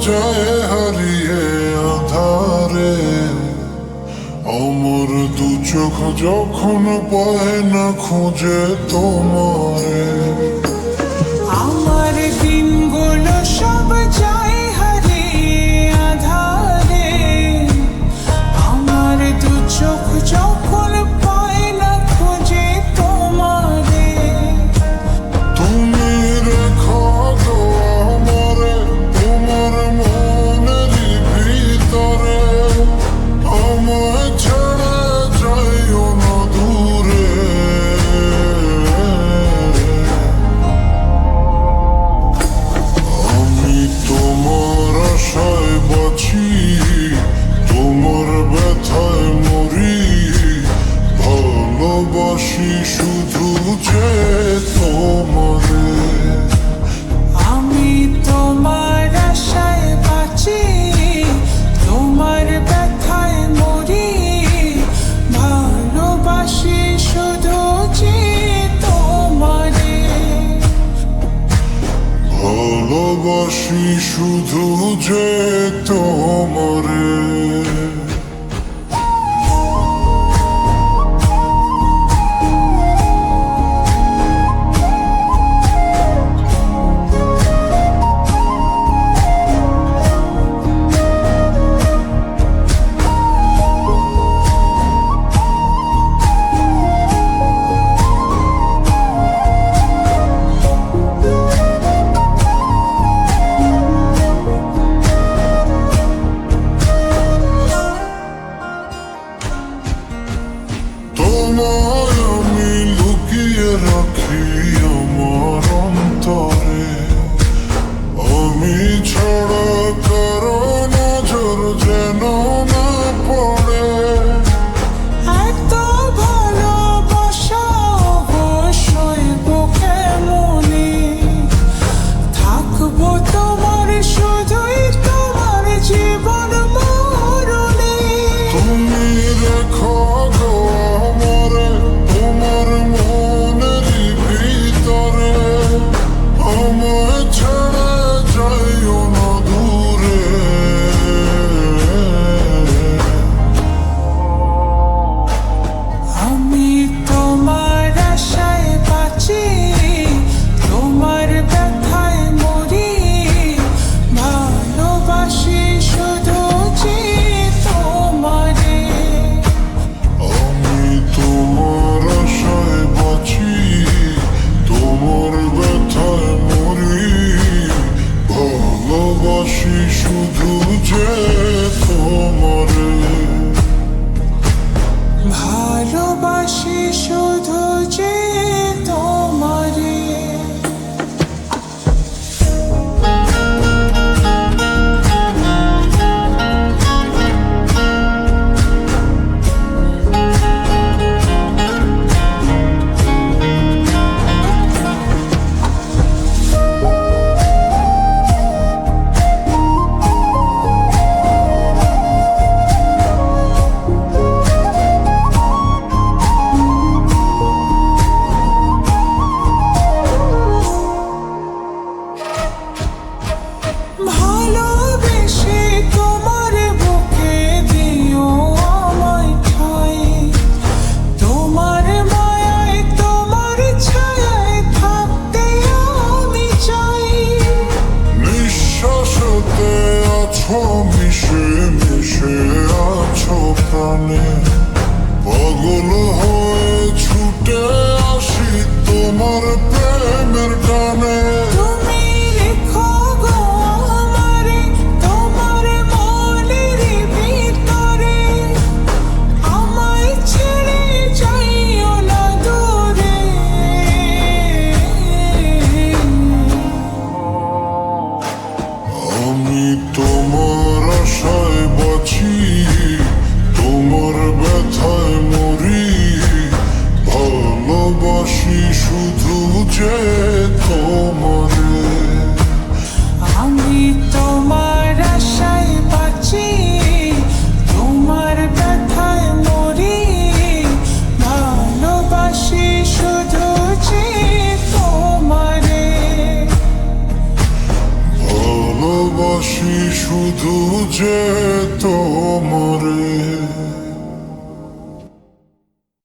যায় হারিয়ে আধারে। আমার দু চোখ যখন পায় না খুঁজে তোমারে। আমার দিনগুলো সব যায় হারিয়ে আধারে। আমার দু চোখ যখন পায় না খুঁজে তোমারে। তুমি রেখো গো আমারে তোমার মনেরই ভিতরে। আমায় ছেড়ে যাইও না দূরে। আমি তোমার আশায় বাঁচি, তোমার ব্যথায় মরি। ভালোবাসি শুধু যে তোমারে। আমি তোমার আশায় বাঁচি, তোমার ব্যথায় মরি। ভালোবাসি শুধু যে তোমারে। ভালোবাসি শুধু যে তোমারে। তোমায় আমি লুকিয়ে রাখি আমার অন্তরে। আমি ছাড়া কারো নজর যেন না পড়ে। এত ভালোবাসা অবশ্যই বুকে মনে। থাকবো তোমার শুধুই তোমার জীবন মরণে। তুমি রেখো গো আমারে তোমার মনেরই ভিতরে। আমায় ছেড়ে যাইও না দূরে। আমি তোমার আশায় বাঁচি, তোমার ব্যথায় মরি। ভালোবাসি শুধু যে তোমারে। আমি তোমার আশায় বাঁচি, তোমার ব্যথায় মরি। ভালোবাসি শুধু যে তোমারে। ভালোবাসি শুধু যে তোমারে। ভালোবেসে তোমার বুকে দিও আমায় ঠাঁই। তোমার মায়ায় তোমার ছায়ায় থাকতে আমি চাই। নিঃশ্বাসতে আছো মিশে মিশে আছো প্রাণে।